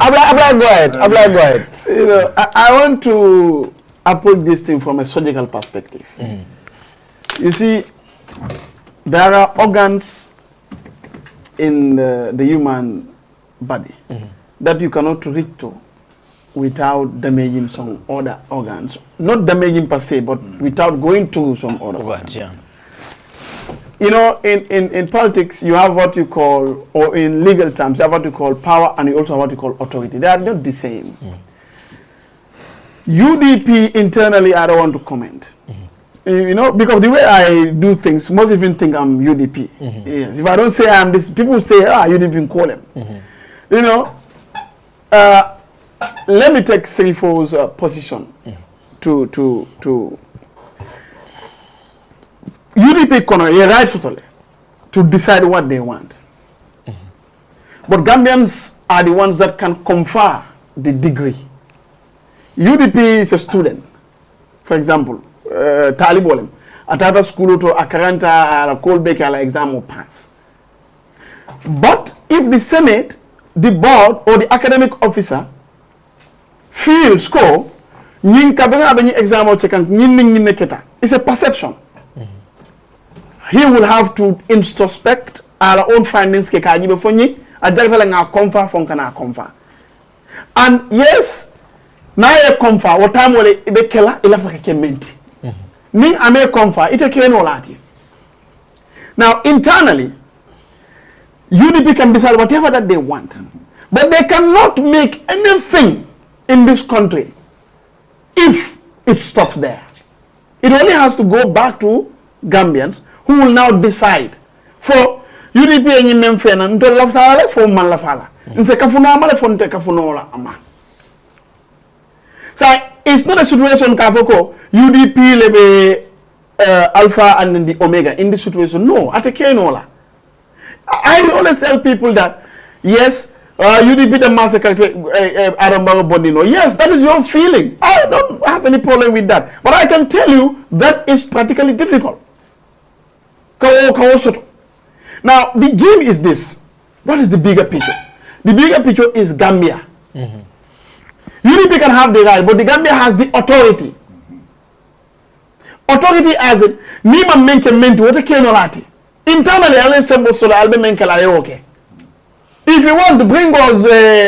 Abla, go ahead. Abla, go ahead. You know, I want to approach this thing from a surgical perspective. You see, there are organs in the human body that you cannot reach to without damaging some other organs. Not damaging per se, but without going to some other organs. Yeah. You know, in politics, you have what you call, or in legal terms, you have what you call power, and you also have what you call authority. They are not the same. UDP internally, I don't want to comment. You know, because the way I do things, most even think I'm UDP. Yes. If I don't say I'm this, people say, UDP, call them. You know, let me take Serifo's position to UDP kono ye right totally to decide what they want. But Gambians are the ones that can confer the degree. UDP is a student, for example, Talibolem, atata school to akaranta ala kolbeke ala exam or pass. But if the Senate, the board, or the academic officer feels score, nyin kabena abeni exam or check and it's a perception. He will have to introspect our own findings ke kaji before ni ajagala nga confer from kana confer. And yes, na ye confer watamu le ibe kela ilafa ke menti. Ni ame confer ite ke no lati. Now internally, UDP can decide whatever that they want, but they cannot make anything in this country if it stops there. It only has to go back to Gambians who will now decide for UDP and Memphena until Lafala for Malafala. In Sekafuna Malafonte Kafunola Ama. So it's not a situation Kavoko, UDP lebe Alpha and then the Omega in this situation. No, at a Kenola. I always tell people that yes, UDP the massacre Arambaro Bondino. Yes, that is your feeling. I don't have any problem with that. But I can tell you that is practically difficult. Now, the game is this. What is the bigger picture? The bigger picture is Gambia. UDP can have the right, but the Gambia has the authority. Authority as it, Nima menke menti, what a kenolati. Internally, I'll be menke okay. If you want to bring us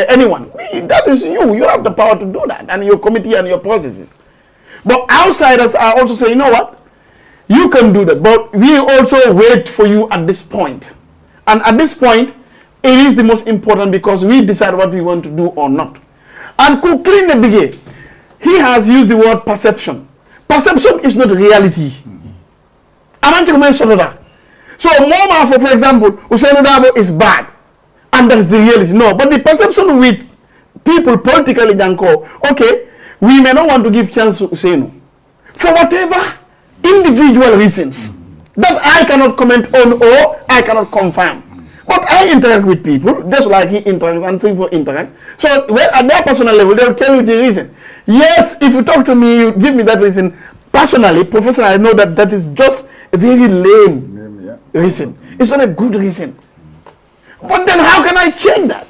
anyone, that is you. You have the power to do that, and your committee and your processes. But outsiders are also saying, you know what? You can do that, but we also wait for you at this point. And at this point, it is the most important because we decide what we want to do or not. And Kuklin Nebige, he has used the word perception. Perception is not reality. So, Moma, for example, Usain Dabo is bad. And that is the reality. No, but the perception with people politically, Janko, okay, we may not want to give chance to Usainu. For whatever individual reasons that I cannot comment on or I cannot confirm. But I interact with people just like he interacts and people interacts. So well, at their personal level, they'll tell you the reason. Yes, if you talk to me, you give me that reason. Personally, professionally, I know that that is just a very lame reason. It's not a good reason. But then how can I change that?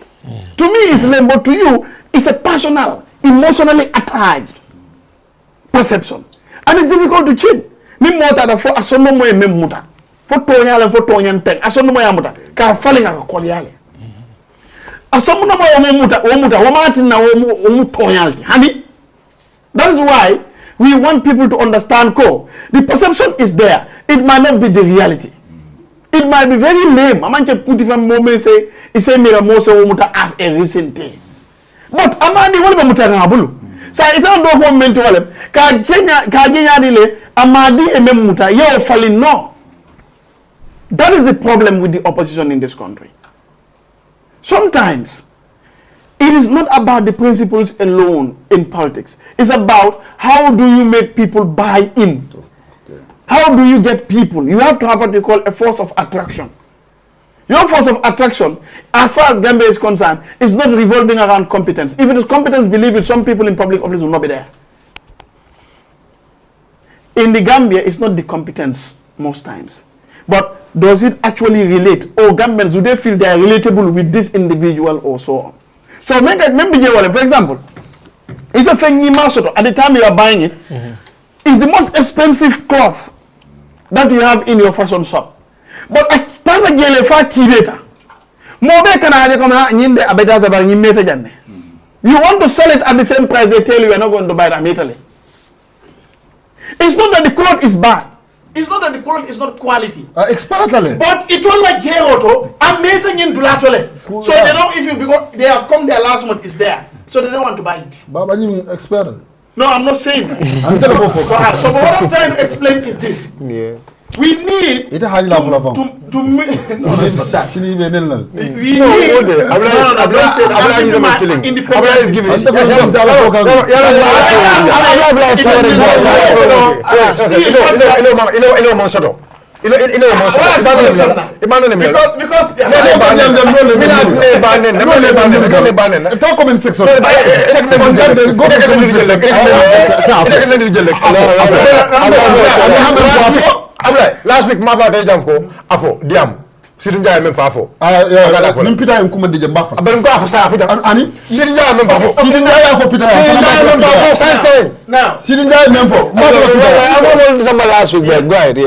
To me, it's lame, but to you, it's a personal, emotionally attached perception. And it's difficult to change. Ni mota da fo asono mo eme muta fo tonyale fo tonyan tek asono mo ya muta ka fali nga ko yale asono mo eme muta wo mati na wo mu tonyalti hani. That is why we want people to understand the perception is there. It might not be the reality. It might be very lame. Amanche put different moments say mira mo se wo muta as a recent thing, but amandi wole muta ngabulu. So it's not do moment wale ka Kenya dile amadi ememuta yo fali no. That is the problem with the opposition in this country. Sometimes it is not about the principles alone in politics. It's about how do you make people buy in. How do you get people? You have to have what we call a force of attraction. Your force of attraction, as far as Gambia is concerned, is not revolving around competence. If it is competence, believe it, some people in public office will not be there. In the Gambia, it's not the competence most times. But does it actually relate? Or Gambians, do they feel they are relatable with this individual or so on? So for example, it's a thing at the time you are buying it, it's the most expensive cloth that you have in your fashion shop. But at time again, if I data, more you want to sell it at the same price, they tell you you're not going to buy it immediately. It's not that the cloth is bad. It's not that the cloth is not quality. But it was like Jeroto, I'm making in Dulatole. So they don't, because they have come there last month, it's there. So they don't want to buy it. Baba, you expert. No, I'm not saying that. So what I'm trying to explain is this. Yeah. We need to we need last week maba tay jam ko afo diam Sidou Ndiaye même fa afo nim pita en kuma dije mbafa ben ko afo sa afo ani Sidou Ndiaye même fa afo Sidou Ndiaye ya ko pita now Sidou Ndiaye même fo maba sama last week go ahead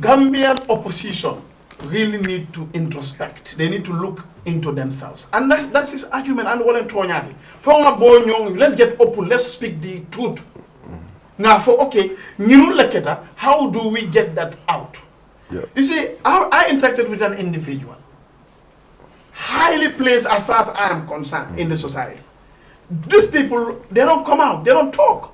Gambian opposition really need to introspect. They need to look into themselves. And that's his argument. And let's get open. Let's speak the truth. Now, okay, how do we get that out? Yeah. You see, I interacted with an individual, highly placed as far as I am concerned in the society. These people, they don't come out, they don't talk.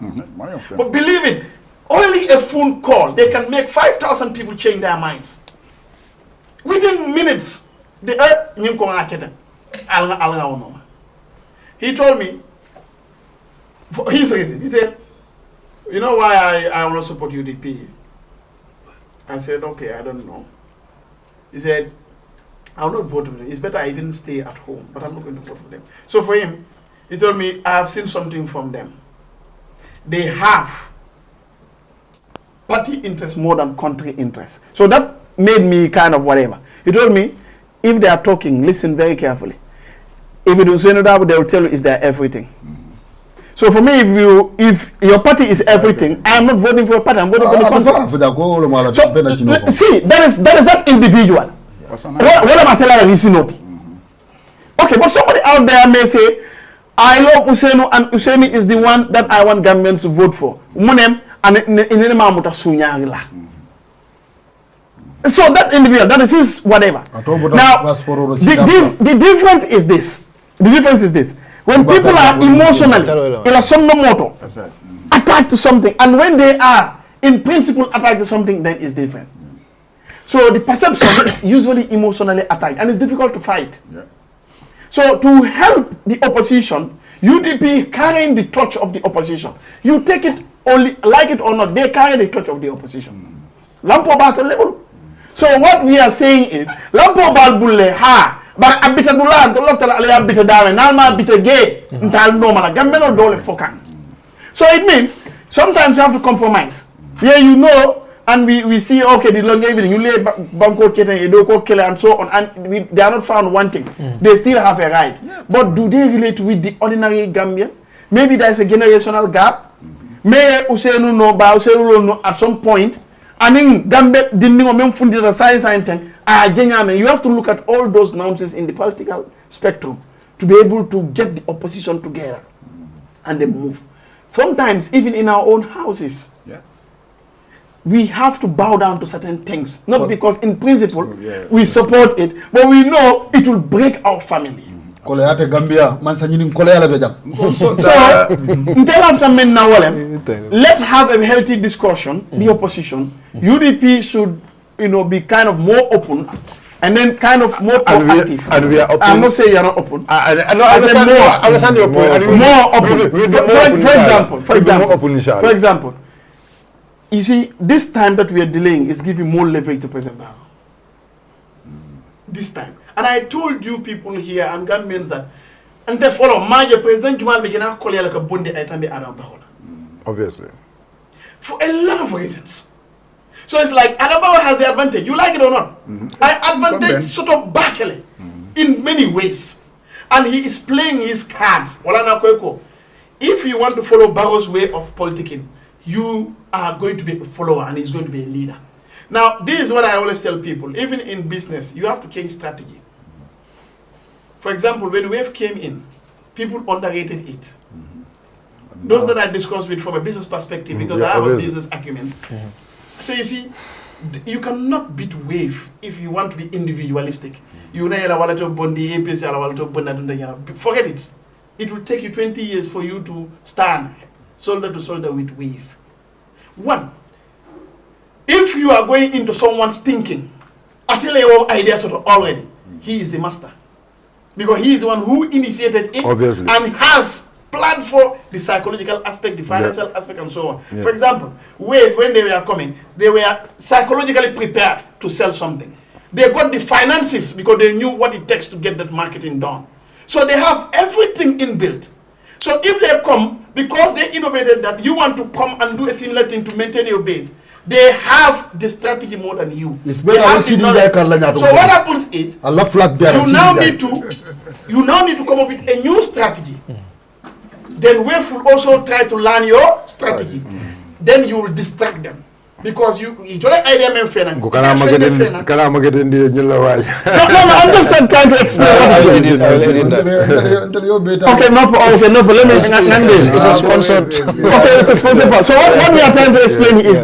But believe it, only a phone call, they can make 5,000 people change their minds. Within minutes, he told me, for his reason, he said, you know why I want to support UDP? I said, okay, I don't know. He said, I will not vote for them. It's better I even stay at home, but I'm not going to vote for them. So for him, he told me, I have seen something from them. They have party interest more than country interest. So that made me kind of whatever. He told me, if they are talking, listen very carefully. If it is another, they will tell you is their everything. So for me, if your party is everything, I am not voting for a party. I'm voting for the country. So see, that is that individual. What am I telling you? Okay, but somebody out there may say, I love Usenu and Useni is the one that I want Gambians to vote for. So that individual, that is his whatever. Now, the difference is this. The difference is this. When people are emotionally, attached to something, and when they are in principle attached to something, then it's different. So the perception is usually emotionally attached, and it's difficult to fight. Yeah. So to help the opposition, UDP carrying the torch of the opposition. You take it only, like it or not, they carry the torch of the opposition. Lampo battle level. So what we are saying is, Lampo balbulle ha. But abita dula to love tala ale abita dame nalma abita gay ntal normal gambeno dole fokan. So it means sometimes you have to compromise. Yeah, you know, and we see okay the longevity you lay banko keten edoko kele and so on, and they are not found wanting. They still have a right. But do they relate with the ordinary Gambian? Maybe there is a generational gap. May Usenu no ba Usenu no at some point. And in Gambia didn't know fundi the science thing. You have to look at all those nuances in the political spectrum to be able to get the opposition together and then move. Sometimes, even in our own houses, we have to bow down to certain things. Not because in principle we support it, but we know it will break our family. So, let's have a healthy discussion, the opposition. UDP should, be kind of more open and then kind of more proactive. And we are open. I'm not saying you're not open. I understand your point. More open. For example, you see, this time that we are delaying is giving more leverage to President Barrow. This time. And I told you people here and Gambians that, and they follow my President Jumal begina call like a bundi itambe Adam Bahola. Obviously. For a lot of reasons. So it's like Adam Bahola has the advantage. You like it or not? I advantage sort of back in many ways. And he is playing his cards. If you want to follow Barrow's way of politicking, you are going to be a follower and he's going to be a leader. Now, this is what I always tell people. Even in business, you have to change strategy. For example, when Wave came in, people underrated it. Those that I discussed with from a business perspective, because I have a business acumen. So you see, you cannot beat Wave if you want to be individualistic. Forget it. It will take you 20 years for you to stand shoulder to shoulder with Wave. One, if you are going into someone's thinking, I tell you all ideas already, he is the master. Because he is the one who initiated it. Obviously. And has planned for the psychological aspect, the financial aspect, and so on. Yeah. For example, Wave, when they were coming, they were psychologically prepared to sell something. They got the finances because they knew what it takes to get that marketing done. So they have everything inbuilt. So if they come, because they innovated that you want to come and do a similar thing to maintain your base, they have the strategy more than you. It's They better have than the CDI knowledge. So what happens is, I love flag bearer. you now need to come up with a new strategy. Then Wave will also try to learn your strategy. Then you will distract them. Because you don't idea men fair. No, I'm just trying to explain. Okay, no, but let me it's a sponsored. Okay, it's a sponsored part. So what we are trying to explain is,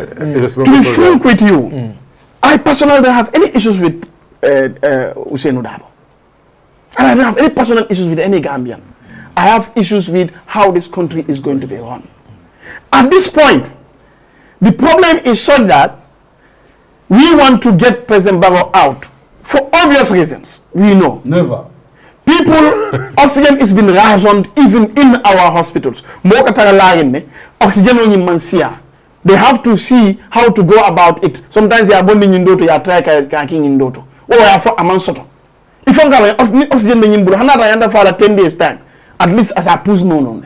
to be frank with you, I personally don't have any issues with Hussein Udabo. And I don't have any personal issues with any Gambian. I have issues with how this country is going to be run. At this point, the problem is such that we want to get President Barrow out for obvious reasons. We know. Never. People, oxygen is being rationed even in our hospitals. Oxygen they have to see how to go about it. Sometimes they are bonding in doto, they are trying in doto. Or I have a man soto. If I'm going oxygen in Burhana for 10 days time, at least as I push no.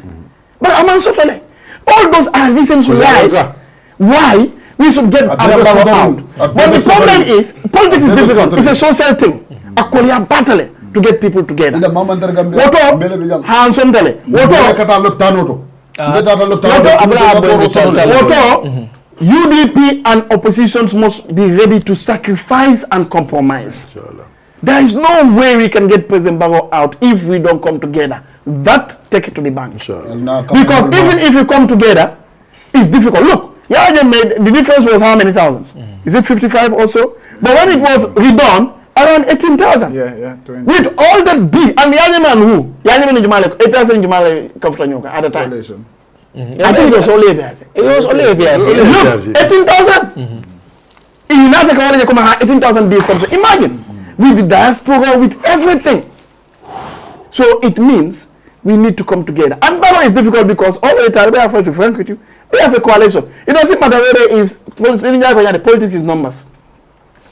But a man soto. All those are reasons why we should get Barrow out. But the problem is, politics is difficult. It's a social thing. Actually, a battle to get people together. Woto, Hanson Tele. Woto, UDP and oppositions must be ready to sacrifice and compromise. There is no way we can get President Barrow out if we don't come together. That, take it to the bank. Because even if we come together, it's difficult. Look, the difference was how many thousands? Is it 55 or so? But when it was redone, around 18,000. Yeah, 20. With all that big, and the other man who? The other man in Jumale, 8,000 Jumale Kaftanyoka at the time. I think it was only ABS. It was only ABS. Look, 18,000. In United Kingdom, they come 18,000 difference. Imagine, with the diaspora, with everything. So it means we need to come together. And Barrow is difficult because all the time, to be frank with you, we have a coalition. It doesn't matter whether it's the politics is numbers.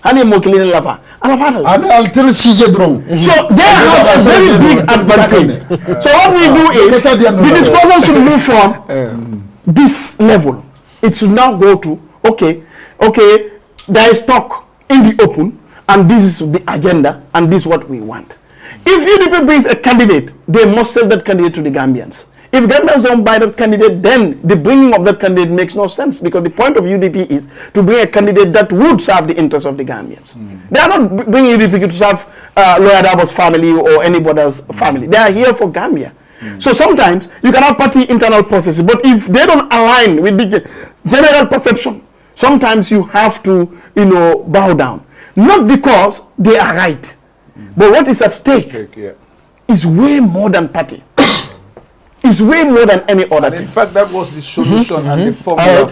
And I'll tell you wrong. So they have a very big advantage. So what we do is, the discussion should move from this level. It should now go to, okay, there is talk in the open, and this is the agenda, and this is what we want. If UDP brings a candidate, they must sell that candidate to the Gambians. If Gambians don't buy that candidate, then the bringing of that candidate makes no sense, because the point of UDP is to bring a candidate that would serve the interests of the Gambians. They are not bringing UDP to serve Lawyer Dabo's family or anybody's family. They are here for Gambia. So sometimes you can have party internal processes, but if they don't align with the general perception, sometimes you have to, bow down. Not because they are right, but what is at stake is way more than party. It's way more than any other thing. In fact, that was the solution and the formula for